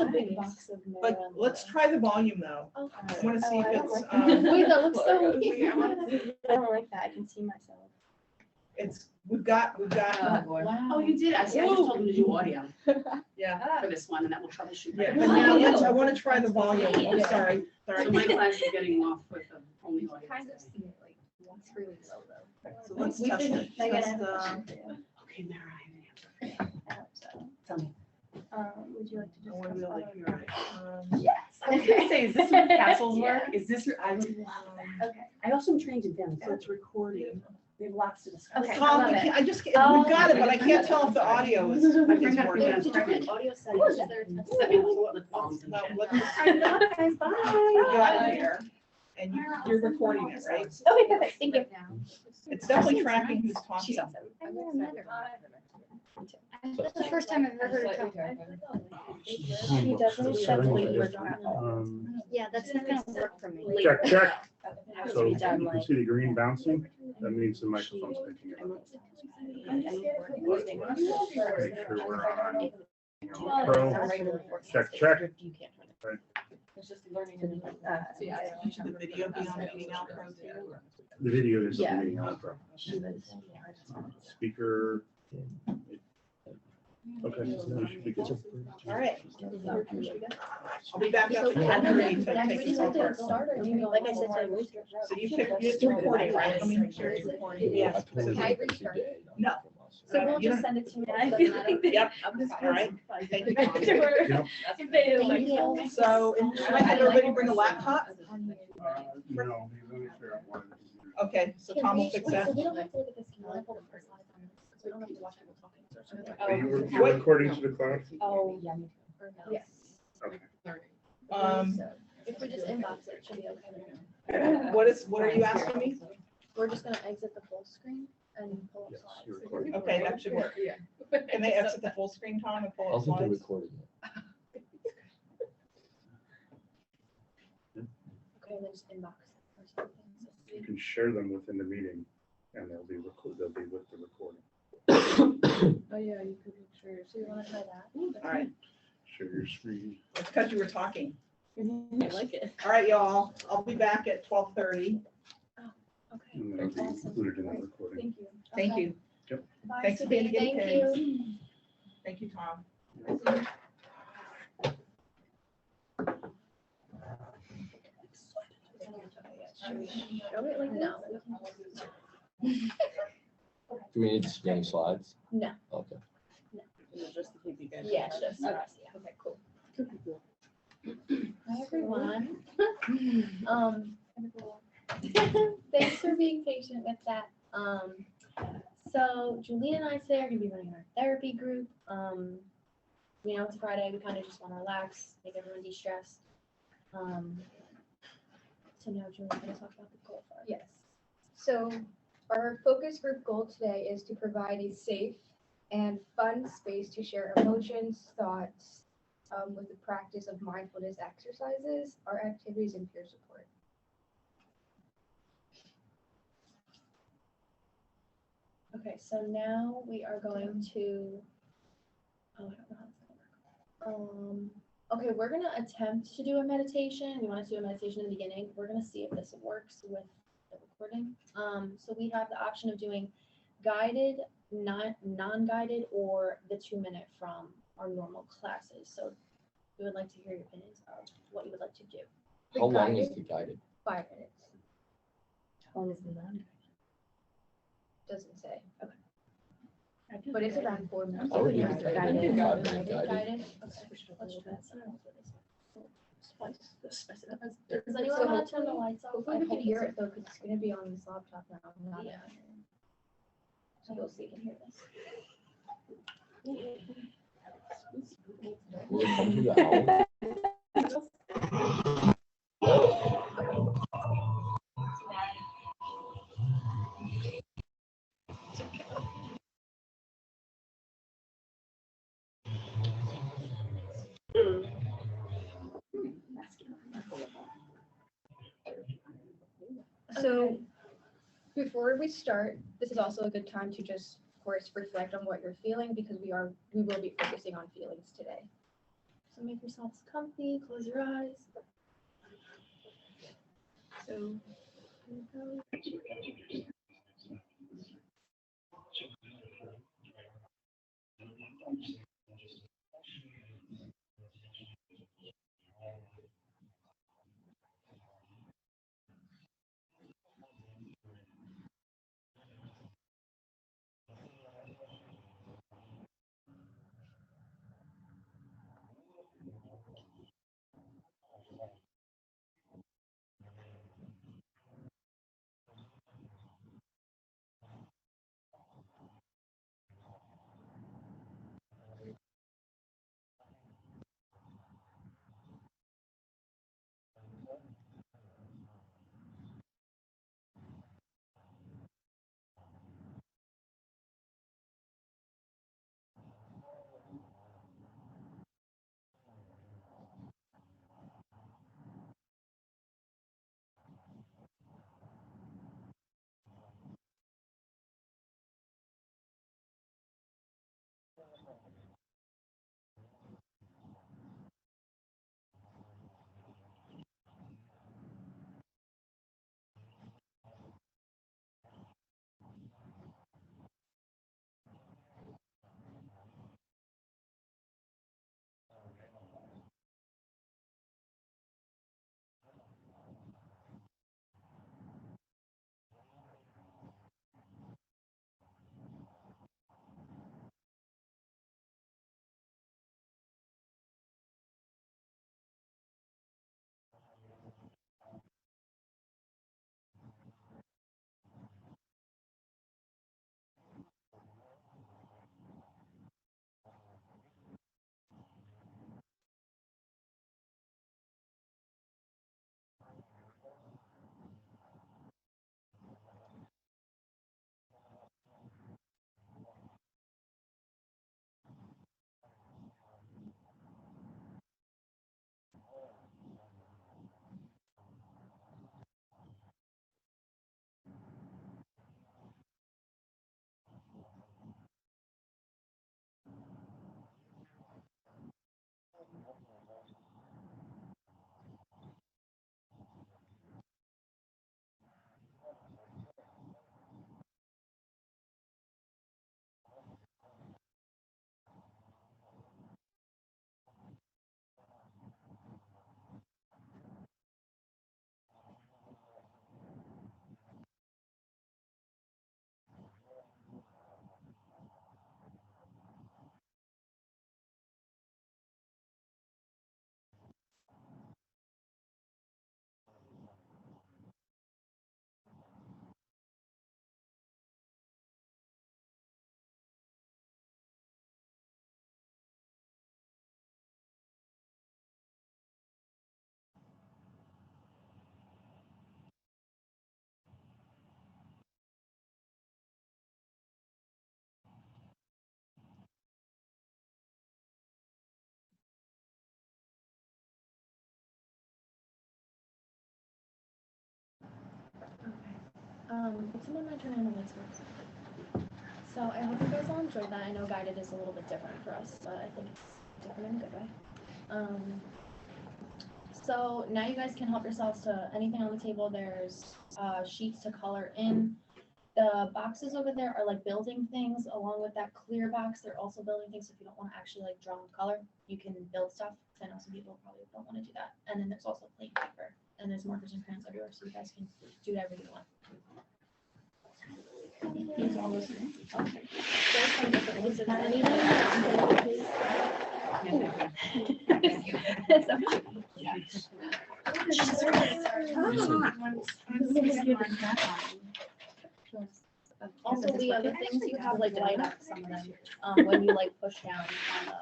a big box of But let's try the volume though. Okay. I want to see if it's, Wait, that looks so weird. I don't like that. I can see myself. we've got, Wow. Oh, you did? I see, I just told them to do audio yeah. for this one, and that will troubleshoot. Yeah, better. but now I want to try the volume. I'm sorry. So my class is getting off with only audio. Kind of see it like once really low though. So let's test it. I gotta Test, Okay, Mara, I have an answer. I hope so. Tell me. Would you like to I want to be able to hear it. Yes. I was gonna say, is this where Castles Yeah. work? Is this, I would love that. Okay. I also am trained in family, So it's recording. we have lots to discuss. Okay. Tom, I love I just, we've Oh. got it, but I can't tell if the audio is My friend got working. pregnant. Did you put audio settings? Is there a test Setting setting? lip balms and No, shit. let's- I'm not, guys. We Bye. got it here, and you're recording it, right? Okay, perfect. Thank you. It's definitely tracking who's She's talking. awesome. I've never met her. That's the first time I've ever heard her talk. She doesn't accept Yeah, that's not gonna work for me. Check, check. Has to So be you done can like. see the green bouncing, that means the microphone's picking it up. Make sure we're on. Pro, check, check. Right. It's just learning. Should the video be on Meeting Out Pro too? The video is Yeah. on Meeting Out Pro. Speaker. Okay, you should be good. All right. I'll be back up at 10:30 to take this over. Like I said, So you pick, it's recording, right? I mean, sure it's recording. Yeah. No. So we'll You just don't- send it to me. I feel like Yep. All right. Thank you. Yep. So, and should I have everybody bring a laptop? No, he's only fair on one. Okay, so Tom will fix that. So we don't have to look at this. Can I pull the first slide on this? Because we don't have to watch people talking. Are you you're recording to the cloud? Oh, yeah. Yes. Um, If we just inbox it, it should be okay. what are you asking me? We're just gonna exit the full screen and pull up Yes, slides. you're recording. Okay, that should work. Can they exit the full screen, Tom, and pull I'll up think they're slides? recording Okay, and then just inbox or something. You can share them within the meeting and they'll be with the recording. Oh, yeah, you could share. So you wanna try that? All right, Share your screen. it's because you were talking. I like it. All right, y'all, I'll be back at 12:30. Okay. And that'll be Awesome. included in the recording. Thank you. Thank Okay. you. Bye, Thanks for being a Sabine. guinea Thank pig. you. Thank you, Tom. Show it like no. Do we need to scan slides? No. Okay. Just to keep you guys. Yeah, it's just for us, yeah. Okay, cool. Hi, everyone. Thanks for being patient with that. So Julie and I today are gonna be running our therapy group. You know, it's Friday, we kind of just want to relax, make everyone de-stressed. So now Julie's gonna talk about the goal for us. Yes. So our focus group goal today is to provide a safe and fun space to share emotions, thoughts, with the practice of mindfulness exercises, our activities, and peer support. Okay, so now we are going to, oh, I don't know how it's gonna work. Okay, we're gonna attempt to do a meditation. We want to do a meditation in the beginning. We're gonna see if this works with the recording. So we have the option of doing guided, non-guided, or the 2-minute from our normal classes. So we would like to hear your opinions of what you would like to do. How long is the guided? 5 minutes. How long is the non? Doesn't say, Okay. but it's around 4 minutes. I would do Guided. guided. Guided. Guided. Guided. Okay. Let's try that. Does anyone So want to turn the lights off? Hopefully we can hear it though, because it's gonna be on this laptop now. not Yeah. on- So you'll see and hear this. Will it come through the owl? So before we start, this is also a good time to just, of course, reflect on what you're feeling because we will be focusing on feelings today. So make yourselves comfy, close your eyes. So, here we go. It's in my turn on the lights first. So I hope you guys all enjoyed that. I know guided is a little bit different for us, but I think it's different in a good way. So now you guys can help yourselves to anything on the table. There's sheets to color in. The boxes over there are like building things along with that clear box. They're also building things. So if you don't want to actually like draw with color, you can build stuff. I know some people probably don't want to do that. And then there's also plain paper and there's markers and crayons everywhere. So you guys can do whatever you want. It's all the same. Okay. There's some different ones. Is there anything? Yes. Also, the other things you have like light up some of them when you like push down on the.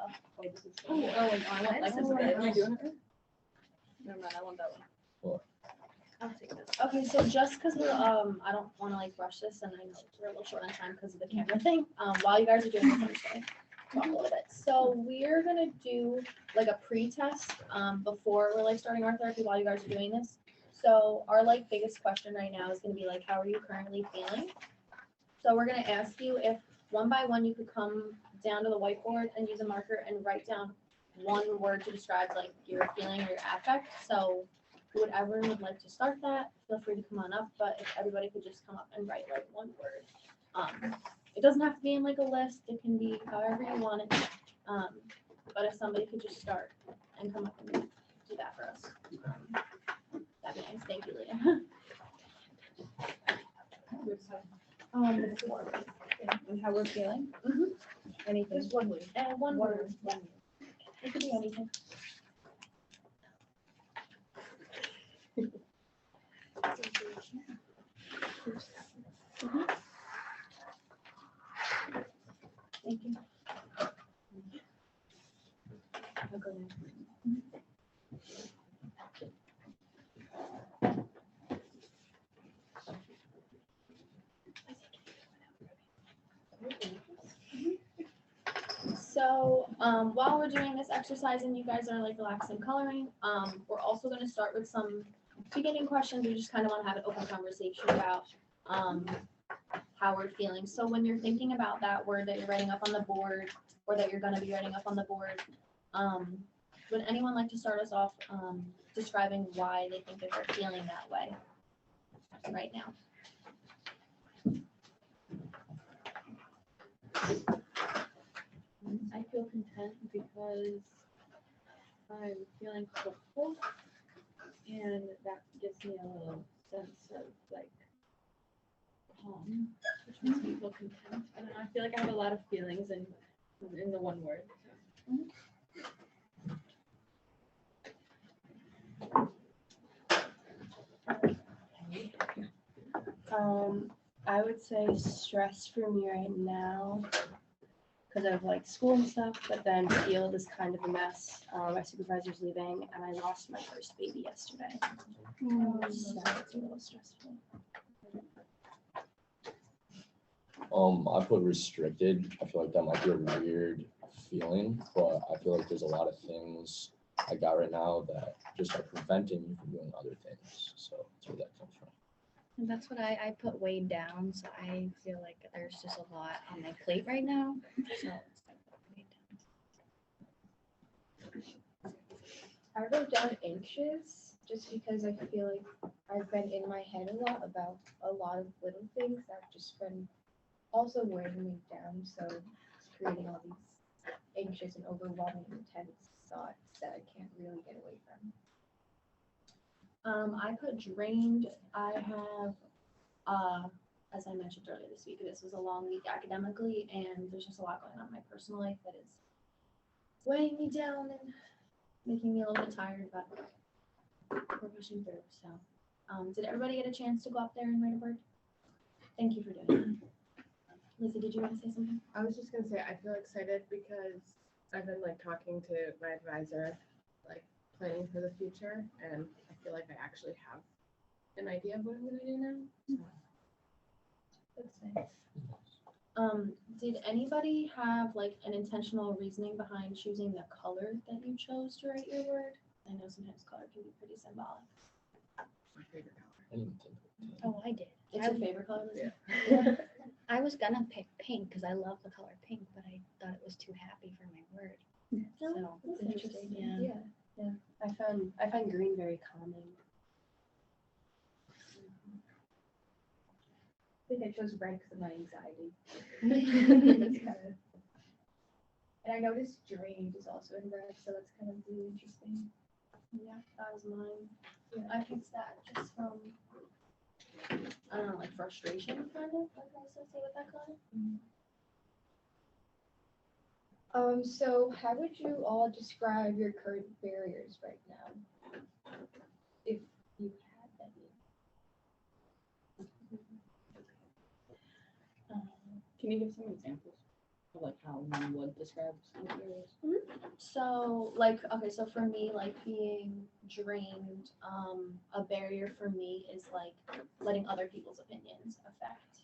Oh, wait, I want like this. Am I doing it? Never mind, I want that one. I'll take this. Okay, so just because we're I don't want to like rush this, and I know we're a little short on time because of the camera thing. While you guys are doing this, I'm just gonna talk a little bit. So we're gonna do like a pre-test before we're like starting our therapy while you guys are doing this. So our like biggest question right now is gonna be like, how are you currently feeling? So we're gonna ask you if one by one you could come down to the whiteboard and use a marker and write down one word to describe like your feeling or your affect. So whoever would like to start that, feel free to come on up. But if everybody could just come up and write like one word. It doesn't have to be in like a list. It can be however you want it. But if somebody could just start and come up and do that for us, that'd be nice. Thank you, Leah. And how we're feeling? Mhm. Anything? Just one word. And one word. It could be anything. Thank you. I'll go next. So, while we're doing this exercise and you guys are like relaxing coloring, we're also gonna start with some beginning questions. We just kind of want to have an open conversation about, how we're feeling. So when you're thinking about that word that you're writing up on the board, or that you're gonna be writing up on the board, would anyone like to start us off, describing why they think that they're feeling that way right now? I feel content because I'm feeling hopeful, and that gives me a little sense of like calm, which makes me feel content. I don't know, I feel like I have a lot of feelings in the one word. I would say stress for me right now because of like school and stuff, but then field is kind of a mess. My supervisor's leaving and I lost my first baby yesterday. So it's a little stressful. I put restricted. I feel like that might be a weird feeling, but I feel like there's a lot of things I got right now that just are preventing you from doing other things. So that's where that comes from. And that's what I put weighed down, so I feel like there's just a lot on my plate right now. So it's like weighed down. I wrote down anxious just because I feel like I've been in my head a lot about a lot of little things that have just been also weighing me down. So it's creating all these anxious and overwhelming intense thoughts that I can't really get away from. I put drained. I have, as I mentioned earlier this week, this was a long week academically, and there's just a lot going on in my personal life that is weighing me down and making me a little bit tired, but we're pushing through. So, did everybody get a chance to go up there and write a word? Thank you for doing it. Lizzie, did you want to say something? I was just gonna say, I feel excited because I've been like talking to my advisor, like planning for the future, and I feel like I actually have an idea of what I'm gonna do now. That's nice. Did anybody have like an intentional reasoning behind choosing the color that you chose to write your word? I know sometimes color can be pretty symbolic. My favorite color. I didn't think of it. Oh, I did. It's your favorite color, Lizzie? Yeah. I was gonna pick pink because I love the color pink, but I thought it was too happy for my word. No, So, that's interesting, interesting. yeah. I find green very calming. I think I chose red because of my anxiety. That's kind of, and I noticed drained is also in red, so that's kind of really interesting. Yeah, that was mine. Yeah, I picked that just from, I don't know, like frustration kind of, like I associate with that color. So how would you all describe your current barriers right now? If you had any. Can you give some examples of like how one would describe some areas? So like, okay, so for me, like being drained, a barrier for me is like letting other people's opinions affect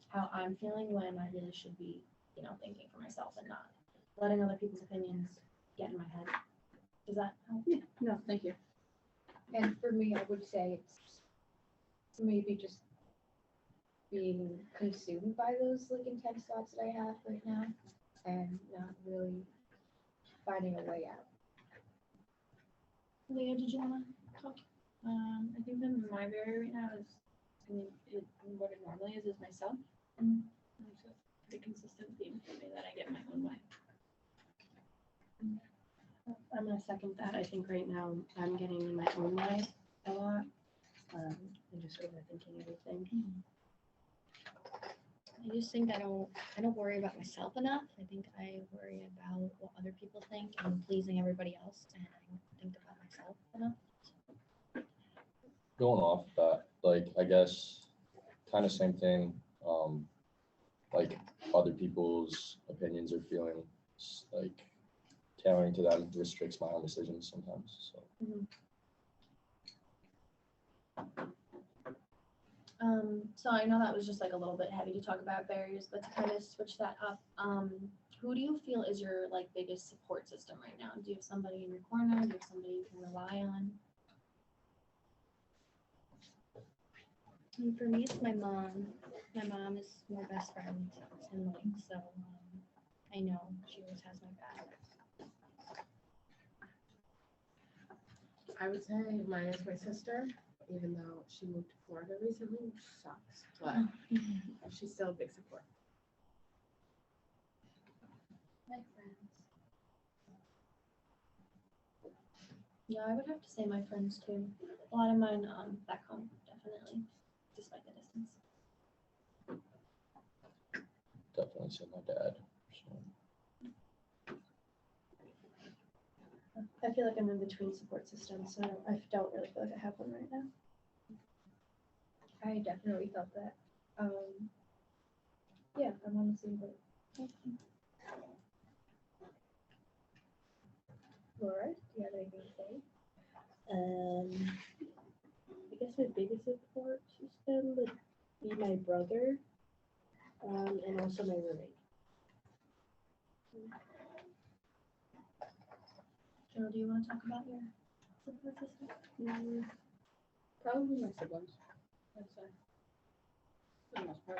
how I'm feeling when I really should be, you know, thinking for myself and not letting other people's opinions get in my head. Does that help? Yeah, no, thank you. And for me, I would say it's maybe just being consumed by those like intense thoughts that I have right now and not really finding a way out. Leah, did you wanna talk? I think that my barrier right now is, I mean, what it normally is myself. Mhm. It's a pretty consistent theme for me that I get my own way. I'm gonna second that. I think right now I'm getting in my own way a lot. And just overthinking everything. I just think I don't worry about myself enough. I think I worry about what other people think and pleasing everybody else, and I don't think about myself enough. Going off that, like, I guess, kind of same thing, like, other people's opinions or feelings, like, tailoring to them restricts my own decisions sometimes, so. So I know that was just like a little bit heavy to talk about barriers, but to kind of switch that up, who do you feel is your like biggest support system right now? Do you have somebody in your corner? Do you have somebody you can rely on? And for me, it's my mom. My mom is my best friend in life, so I know she always has my back. I would say mine is my sister, even though she moved to Florida recently, which sucks, but she's still a big support. My friends. Yeah, I would have to say my friends too. A lot of mine back home, definitely, despite the distance. Definitely say my dad, so. I feel like I'm in between support systems, so I don't really feel like I have one right now. I definitely felt that. Yeah, I'm on the same boat. Laura, do you have anything to say? I guess my biggest support system would be my brother, and also my roommate. Jill, do you want to talk about your support system? Probably my siblings, I'd say. For the most part.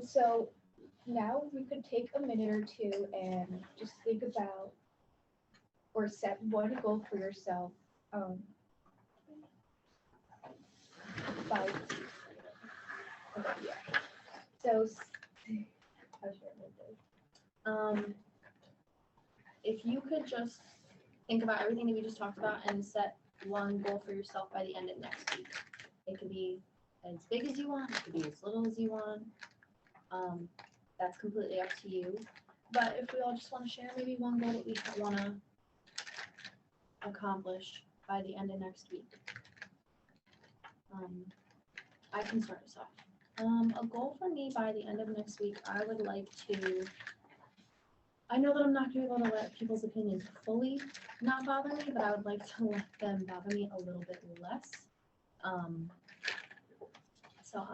So now we could take a minute or two and just think about or set one goal for yourself. By okay, yeah. So how should I word this? If you could just think about everything that we just talked about and set one goal for yourself by the end of next week. It could be as big as you want, it could be as little as you want. That's completely up to you. But if we all just want to share maybe one goal that we want to accomplish by the end of next week. I can start us off. A goal for me by the end of next week, I would like to, I know that I'm not going to be able to let people's opinions fully not bother me, but I would like to let them bother me a little bit less. So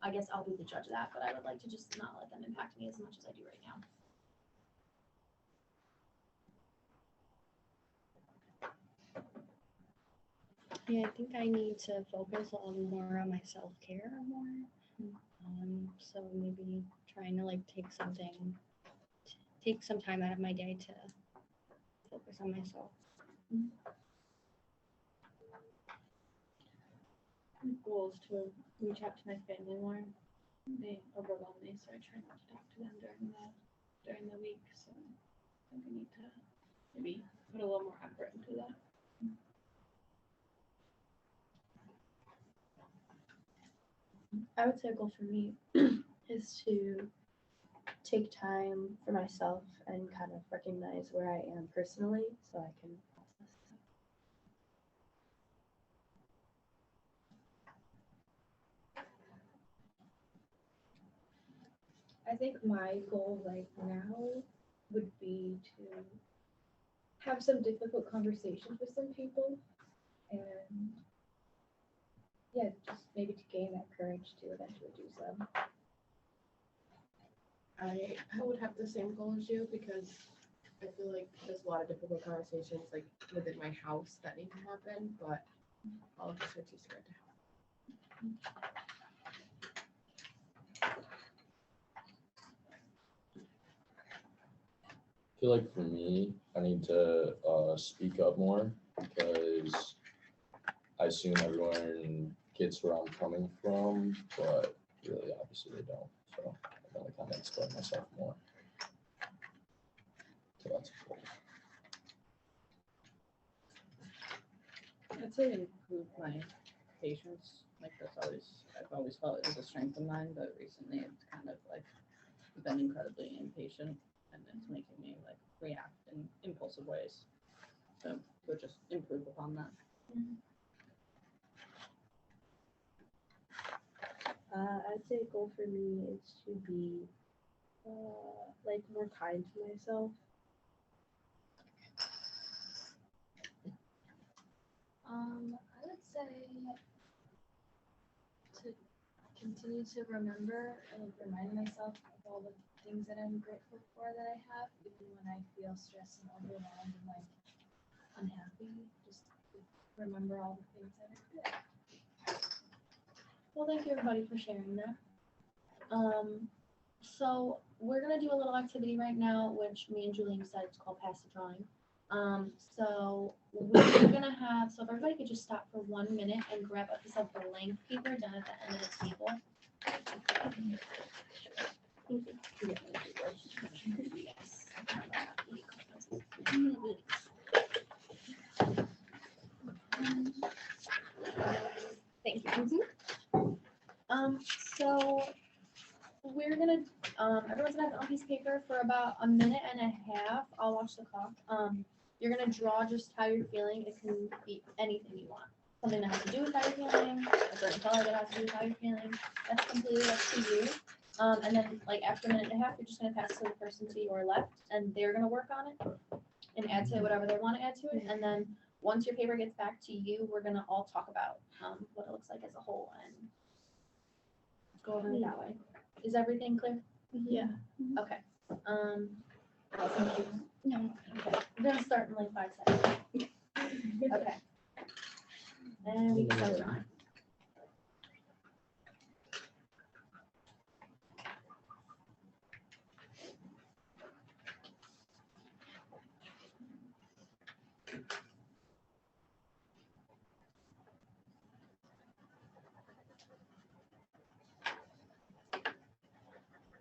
I guess I'll be the judge of that, but I would like to just not let them impact me as much as I do right now. Yeah, I think I need to focus a little more on my self-care more. So maybe trying to like take some time out of my day to focus on myself. My goal is to reach out to my family more. They overwhelm me, so I try not to talk to them during the week. So I think I need to maybe put a little more effort into that. I would say a goal for me is to take time for myself and kind of recognize where I am personally so I can process stuff. I think my goal right now would be to have some difficult conversations with some people and yeah, just maybe to gain that courage to eventually do so. I would have the same goal as you because I feel like there's a lot of difficult conversations like within my house that need to happen, but all of this are too scared to have. I feel like for me, I need to speak up more because I assume everyone gets where I'm coming from, but really obviously they don't. So I'm gonna kind of explain myself more. So that's a goal. I'd say improve my patience. Like I've always felt it was a strength of mine, but recently it's kind of like been incredibly impatient and it's making me like react in impulsive ways. So we'll just improve upon that. I'd say a goal for me is to be like more kind to myself. I would say to continue to remember and remind myself of all the things that I'm grateful for that I have, even when I feel stressed and overwhelmed and like unhappy. Just remember all the things that are good. Well, thank you everybody for sharing that. So we're gonna do a little activity right now, which me and Julian decided it's called Pass the Drawing. So we're gonna have, so if everybody could just stop for 1 minute and grab a piece of blank paper down at the end of the table. Thank you. So we're gonna, everyone's gonna have a piece of paper for about 1.5 minutes. I'll watch the clock. You're gonna draw just how you're feeling. It can be anything you want. Something that has to do with how you're feeling, a certain color that has to do with how you're feeling. That's completely up to you. And then like after 1.5 minutes, you're just gonna pass it to the person to your left and they're gonna work on it and add to it whatever they want to add to it. And then once your paper gets back to you, we're gonna all talk about what it looks like as a whole and go over it that way. Is everything clear? Yeah. Okay. No. Okay. We're gonna start in like 5 seconds. Okay. And we can start drawing.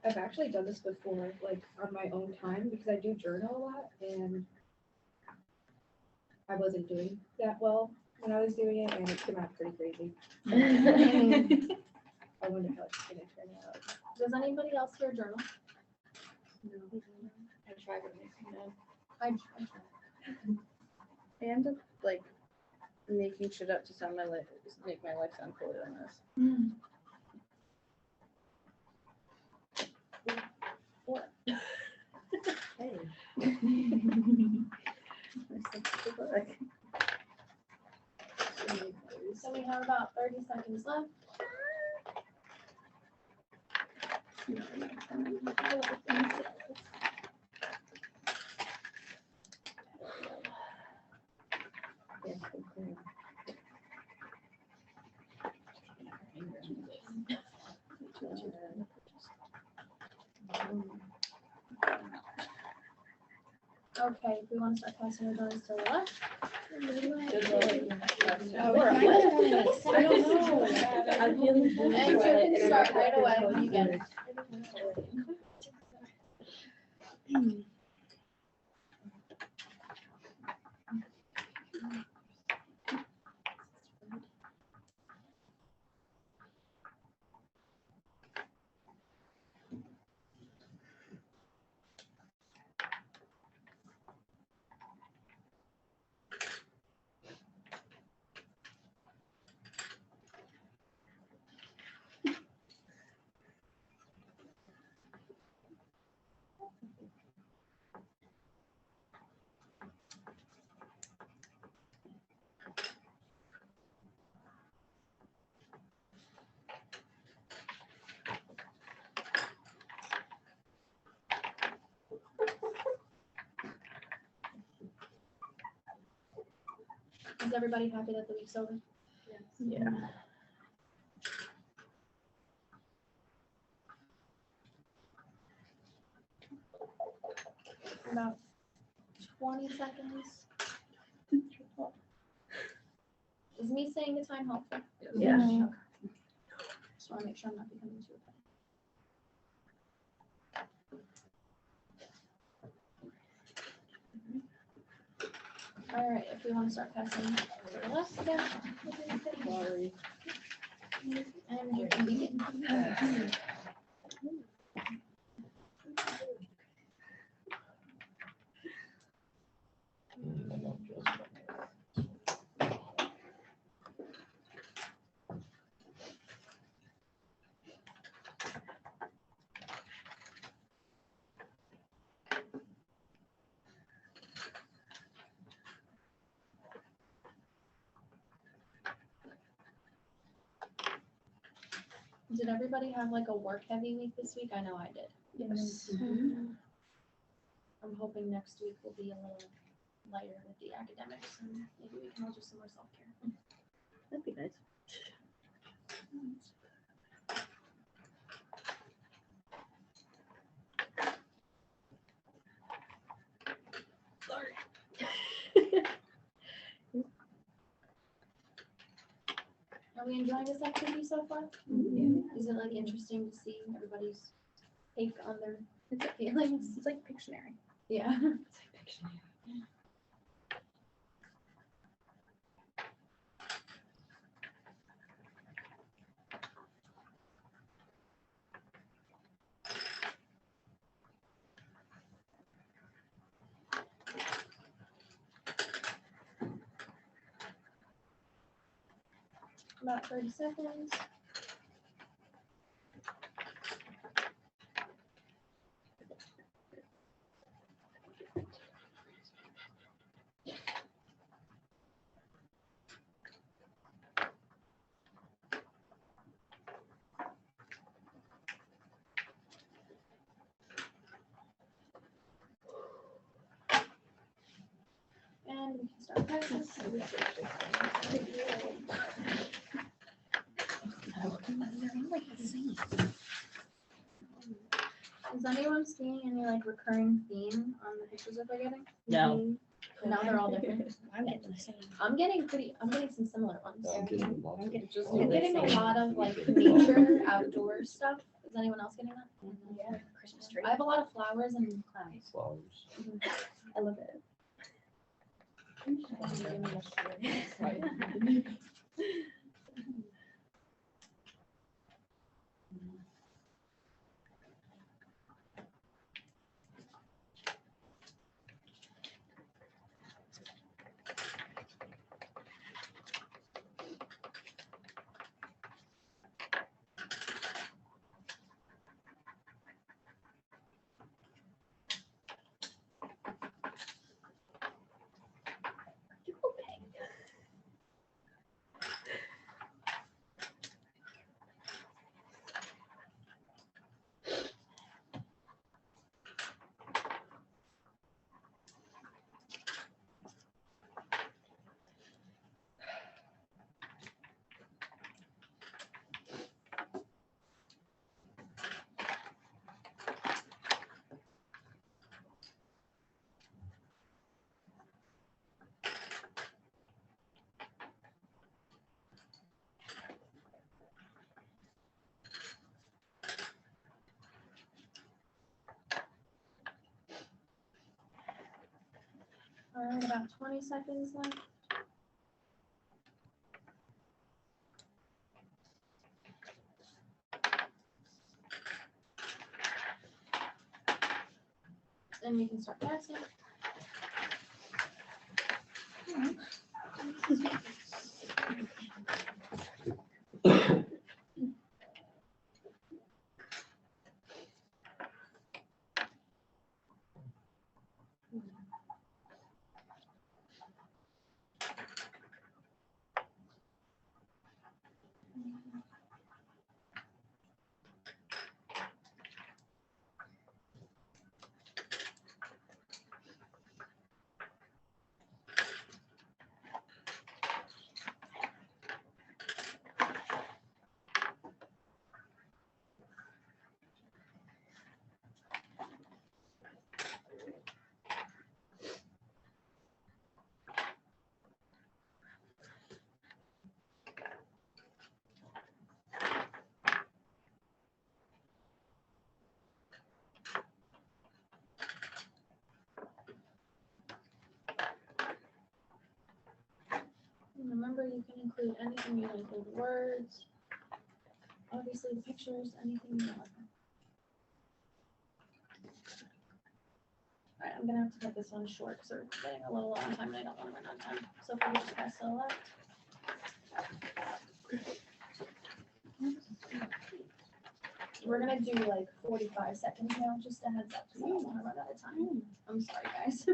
I've actually done this before, like on my own time, because I do journal a lot and I wasn't doing that well when I was doing it and it came out pretty crazy. I wonder how it's gonna turn out. Does anybody else here journal? I tried to make I I end up like making shit up to sound make my life sound cooler than this. Hey. So we have about 30 seconds left. Okay, we want to start passing our drawings to the left. I don't know. I'm feeling And you can start right away when you get it. Is everybody happy that the week's over? Yeah. About 20 seconds. Is me saying the time helpful? Yeah. Okay. Just wanna make sure I'm not becoming too repetitive. All right, if we want to start passing to the left again. Sorry. And you can begin. I know, just- Did everybody have like a work heavy week this week? I know I did. Yes. I'm hoping next week will be a little lighter with the academics and maybe we can all do some more self-care. That'd be nice. Sorry. Are we enjoying this activity so far? Is it like interesting to see everybody's take on their feelings? It's like Pictionary. Yeah. About 30 seconds. And we can start practice. Is anyone seeing any like recurring theme on the pictures that they're getting? No. Now they're all different. I'm getting the same. I'm getting some similar ones. I'm getting lots of- I'm getting a lot of like nature, outdoor stuff. Is anyone else getting that? Yeah. Christmas tree. I have a lot of flowers and clouds. Flowers. I love it. All right, about 20 seconds left. Then we can start passing. remember, you can include anything, you can include words, obviously the pictures, anything you want. Alright, I'm gonna have to cut this one short because we're getting a little low on time and I don't want to run out of time. So if we could just press select. We're gonna do like 45 seconds now, just a heads up, because I don't want to run out of time. I'm sorry, guys.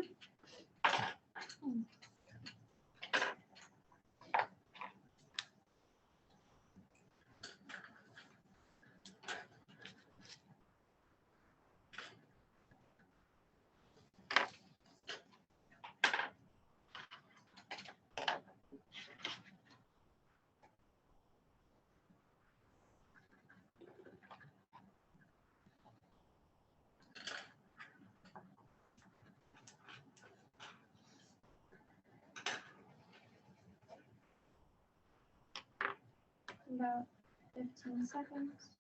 About 15 seconds.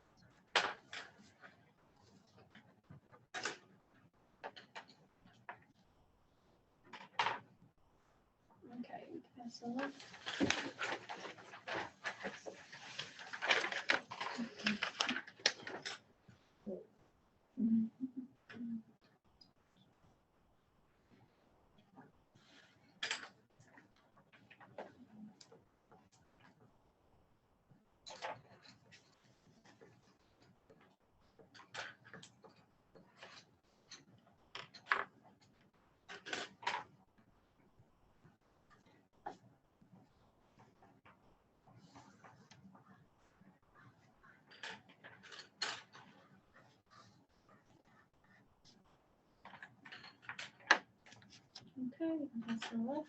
Okay, we can press select. Okay, we can press select.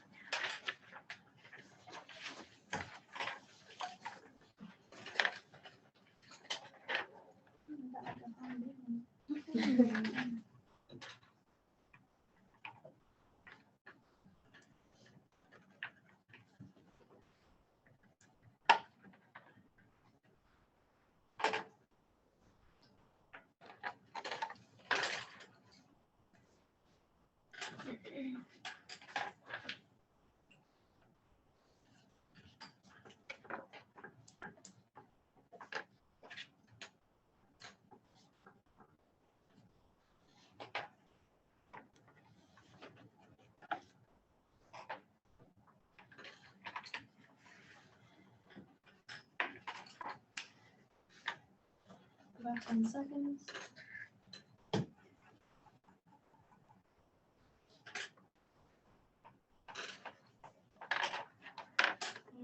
About 10 seconds.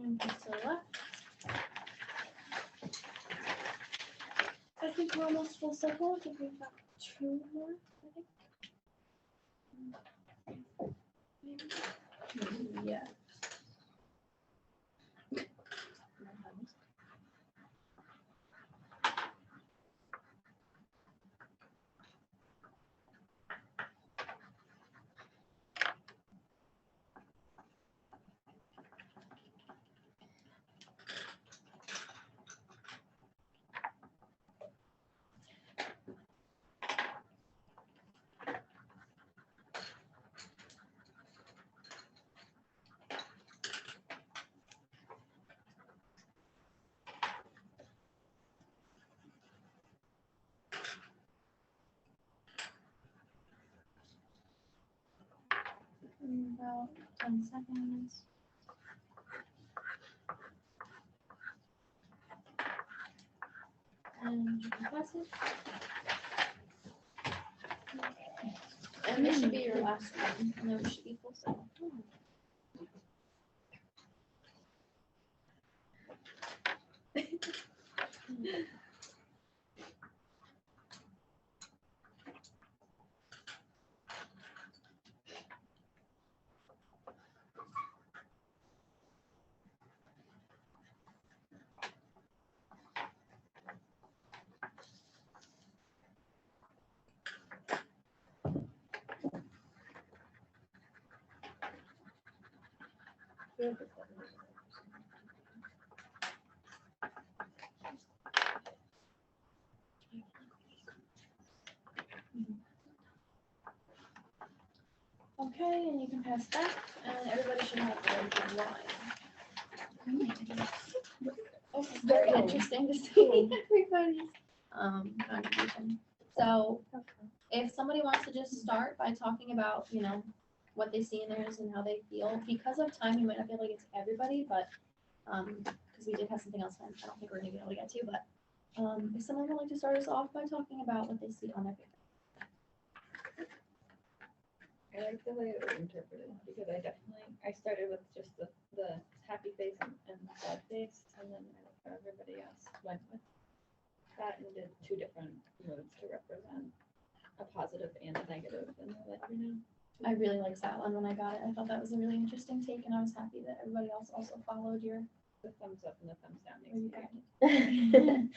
And press select. I think we're almost full circle. I think we've got 2 more, I think. Maybe. Yeah. About 10 seconds. And you can press it. And this should be your last one, and then we should be full circle. Okay, and you can pass that, and everybody should have their line. It's very interesting to see everybody's contribution. So if somebody wants to just start by talking about, you know, what they see in theirs and how they feel, because of time, we might not be able to get to everybody, but because we did have something else, I don't think we're gonna be able to get to, but if someone would like to start us off by talking about what they see on their paper. I like the way it was interpreted because I started with just the happy face and the sad face, and then I like how everybody else went with that and did two different moods to represent a positive and a negative, and I'll let you know. I really liked that one when I got it. I thought that was a really interesting take, and I was happy that everybody else also followed your. The thumbs up and the thumbs down where you makes got me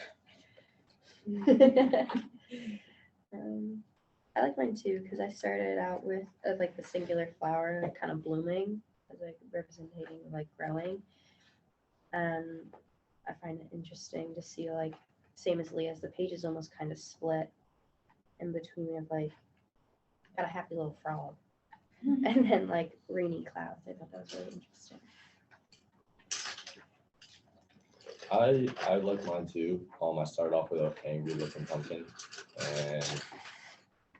it. I like mine too because I started out with like the singular flower like kind of blooming as like representing like growing, and I find it interesting to see like same as Leah's, the page is almost kind of split in between of like got a happy little frog and then like rainy clouds. I thought that was really interesting. I like mine too. I started off with an angry looking pumpkin, and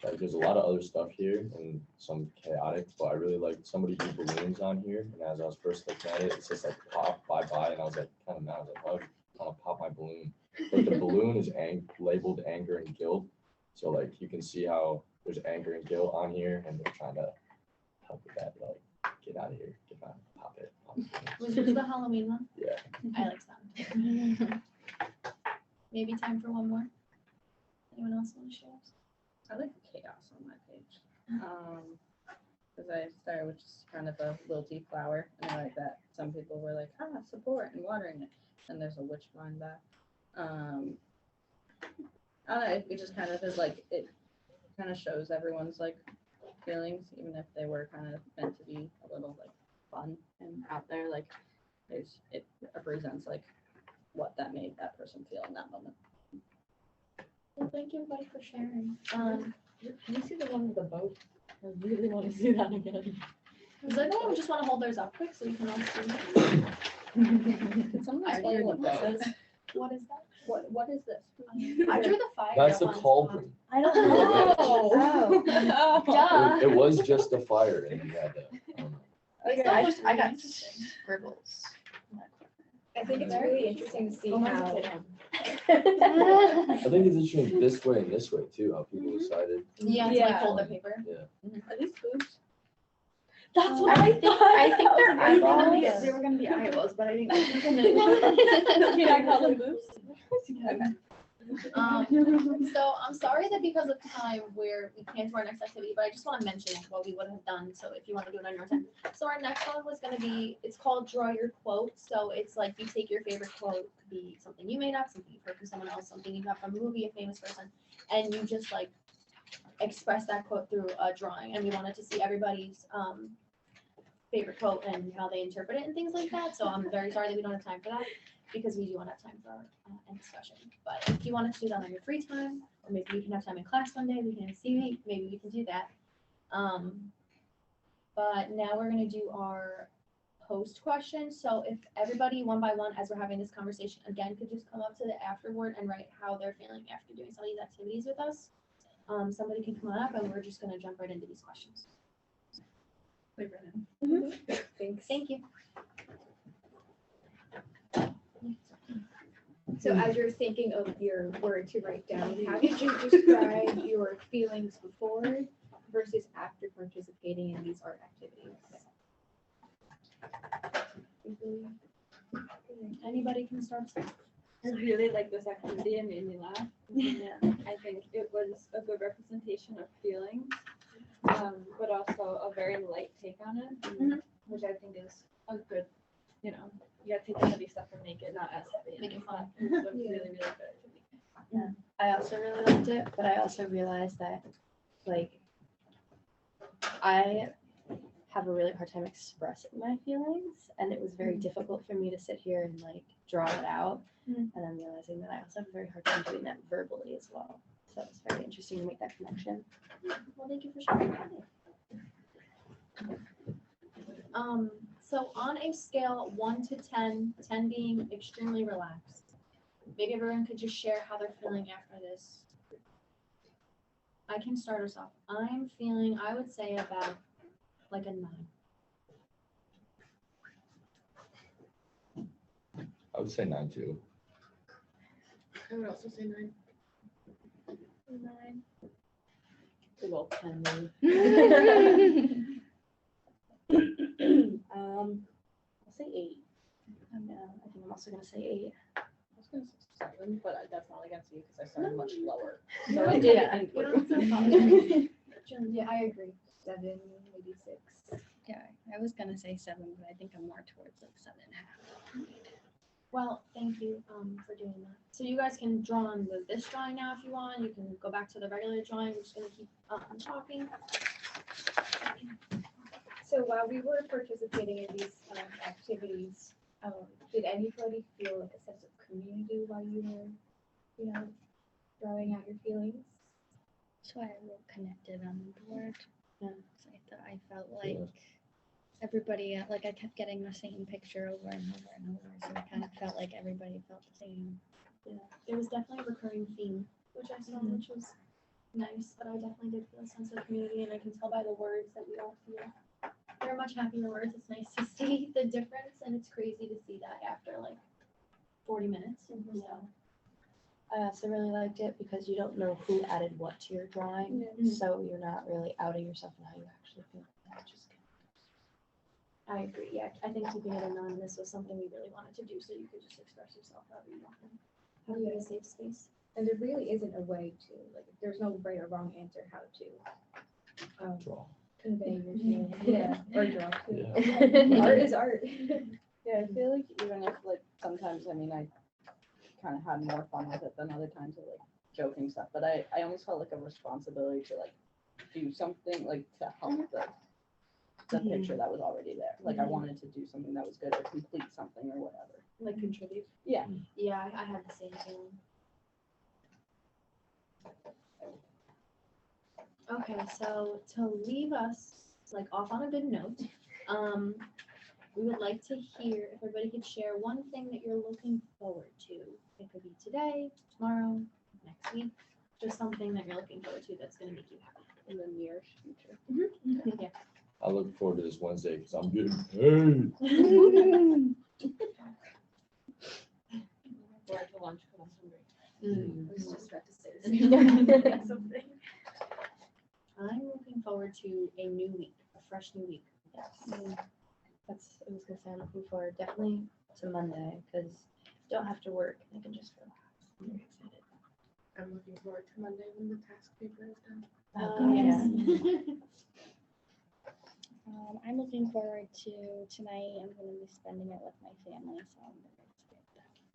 like there's a lot of other stuff here and some chaotic, but I really like somebody drew balloons on here, and as I was first looking at it, it says like pop, bye bye, and I was like kind of mad. I was like, why would you want to pop my balloon? But the balloon is labeled anger and guilt, so like you can see how there's anger and guilt on here, and they're trying to help with that, like get out of here, get out, pop it. Pop it. Was yours the Halloween one? Yeah. I like that. Maybe time for one more. Anyone else want to share? I like chaos on my page. Because I started with just kind of a wilty flower, and I like that some people were like, support and watering it. And there's a witch behind that. I don't know, it just kind of is like, it kind of shows everyone's like feelings, even if they were kind of meant to be a little like fun and out there. Like, it represents like what that made that person feel in that moment. Well, thank you everybody for sharing. Can you see the one with the boat? I really want to see that again. Does anyone just want to hold theirs up quick so we can all see? Can someone I explain drew what the this boat. is? What is that? What is this? I drew the fire. That's the one. cauldron. I don't know. Oh. Duh. It was just a fire, and you had to. It's I almost got really interesting. scribbles. I think it's Very really interesting to see Oh, mine's how. upside down. I think it's interesting this way and this way too, how people decided. Yeah, to like Yeah. hold their paper. Are these boobs? That's what I thought. I think they're eyeballs. They were gonna be eyeballs, but I didn't. Can I call them boobs? So I'm sorry that because of time we can't do our next activity, but I just want to mention what we would have done. So if you want to do it on your time. So our next one was going to be, it's called Draw Your Quote. So it's like you take your favorite quote, it could be something you made up, something you've heard from someone else, something you got from a movie, a famous person, and you just like express that quote through a drawing. And we wanted to see everybody's favorite quote and how they interpret it and things like that. So I'm very sorry that we don't have time for that, because we do want to have time for a discussion. But if you wanted to do that on your free time, or maybe we can have time in class one day, we can see, maybe we can do that. But now we're gonna do our post questions. So if everybody one by one, as we're having this conversation again, could just come up to the afterward and write how they're feeling after doing some of these activities with us. Somebody can come on up and we're just gonna jump right into these questions. Thanks. Thank you. So as you're thinking of your word to write down, how did you describe your feelings before versus after participating in these art activities? Anybody can start. I really like this activity and made me laugh. Yeah. I think it was a good representation of feelings, but also a very light take on it, which I think is a good, you gotta take the heavy stuff and make it not as heavy. Make it fun. It was really, really good. I also really liked it, but I also realized that, like, I have a really hard time expressing my feelings, and it was very difficult for me to sit here and like draw it out. And I'm realizing that I also have a very hard time doing that verbally as well. So it's very interesting to make that connection. Well, thank you for sharing that. So on a scale 1 to 10, 10 being extremely relaxed, maybe everyone could just share how they're feeling after this. I can start us off. I'm feeling, I would say about like a 9. I would say 9 too. I would also say 9. 9. Well, 10. I'll say 8. I think I'm also gonna say 8. I was gonna say 7, but that's not against you because I started much lower. No, So I it's did okay. end You don't with- have to apologize. Julie, Yeah, I agree. 7, maybe 6. Yeah, I was gonna say 7, but I think I'm more towards like 7.5. well, thank you for doing that. So you guys can draw on this drawing now if you want. You can go back to the regular drawing. We're just gonna keep talking. So while we were participating in these activities, did anybody feel like a sense of community while you were, drawing out your feelings? So I wrote connected on the board. Yeah. So I felt like everybody, like I kept getting the same picture over and over and over. So I kind of felt like everybody felt the same. Yeah, there was definitely a recurring theme, which I saw, which was nice. But I definitely did feel a sense of community, and I can tell by the words that we all feel very much happier words. It's nice to see the difference, and it's crazy to see that after like 40 minutes. So, I also really liked it because you don't know who added what to your drawing, so you're not really outing yourself and how you actually feel. Which is good. I agree. Yeah, I think keeping it anonymous was something we really wanted to do, so you could just express yourself however you want. Have you had a safe space? And there really isn't a way to, there's no right or wrong answer how to Draw. convey your feelings. Yeah, or draw too. Yeah. Art is art. Yeah, I feel like even if like sometimes, I mean, I kind of had more fun with it than other times of like joking stuff, but I almost felt like a responsibility to like do something like to help the picture that was already there. Like I wanted to do something that was good or complete something or whatever. Like contribute? Yeah. Yeah, I had the same feeling. Okay, so to leave us like off on a good note, we would like to hear if everybody could share one thing that you're looking forward to. It could be today, tomorrow, next week, just something that you're looking forward to that's gonna make you happy. In the near future. Yeah. I look forward to this Wednesday because I'm getting paid. Or to lunch because I'm hungry. I was just about to say something. I'm looking forward to a new week, a fresh new week. Yes. I was gonna say I'm looking forward definitely to Monday because you don't have to work. I can just relax. I'm very excited. I'm looking forward to Monday when the task paper is done. I'm looking forward to tonight. I'm going to be spending it with my family, so I'm very excited.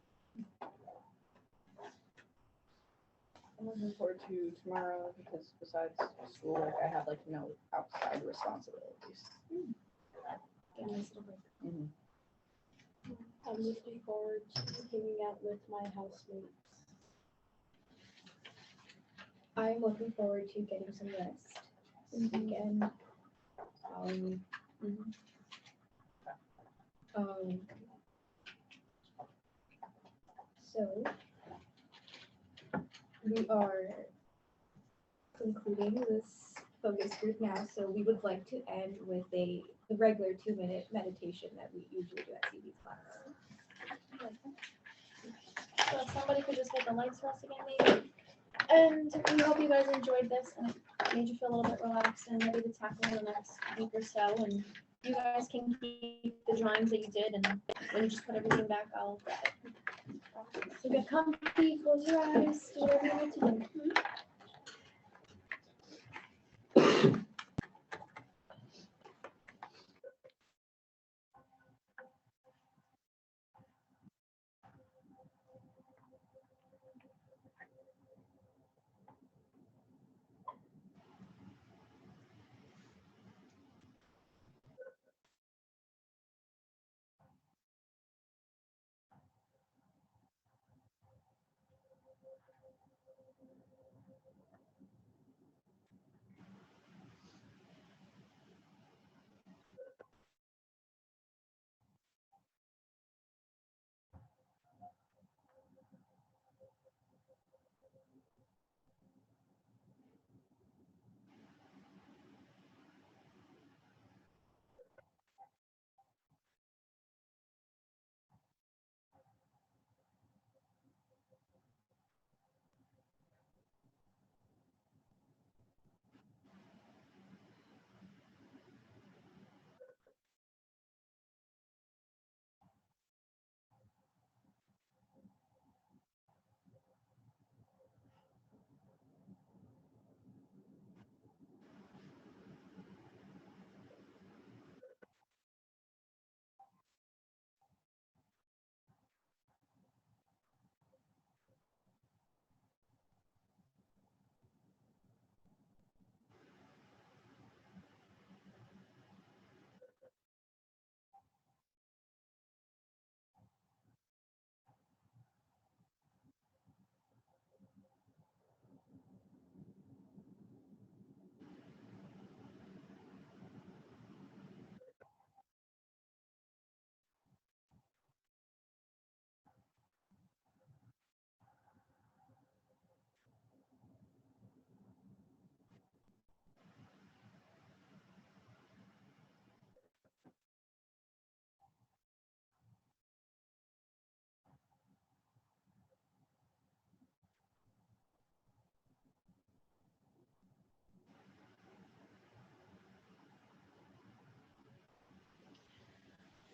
I'm looking forward to tomorrow because besides schoolwork, I have like no outside responsibilities. Get a nice little break. I'm looking forward to hanging out with my housemates. I'm looking forward to getting some rest this weekend. So we are concluding this focus group now, so we would like to end with the regular 2-minute meditation that we usually do at CB's class. So if somebody could just get the lights for us again, maybe. And we hope you guys enjoyed this and it made you feel a little bit relaxed and ready to tackle the next week or so. And you guys can keep the drawings that you did, and when you just put everything back, I'll grab it. So get comfy, close your eyes, do whatever you need to do.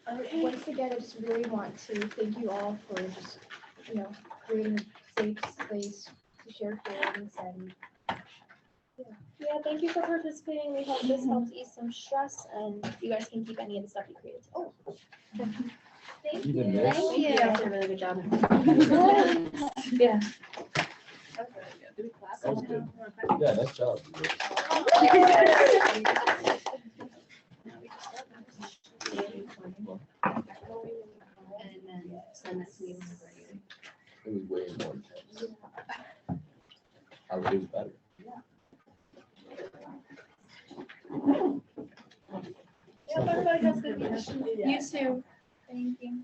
Once again, I just really want to thank you all for just, creating a safe space to share feelings and Yeah, thank you for participating. We hope this helps ease some stress and you guys can keep any of the stuff you created. Oh. Thank You you. did this? Thank You you. guys did a really good job. Yeah. Do we clap? That was good. Yeah, nice job. you guys. And then send that to me whenever you. It was way more intense. I would do better. Yep, everybody has good news. You too. Thank you.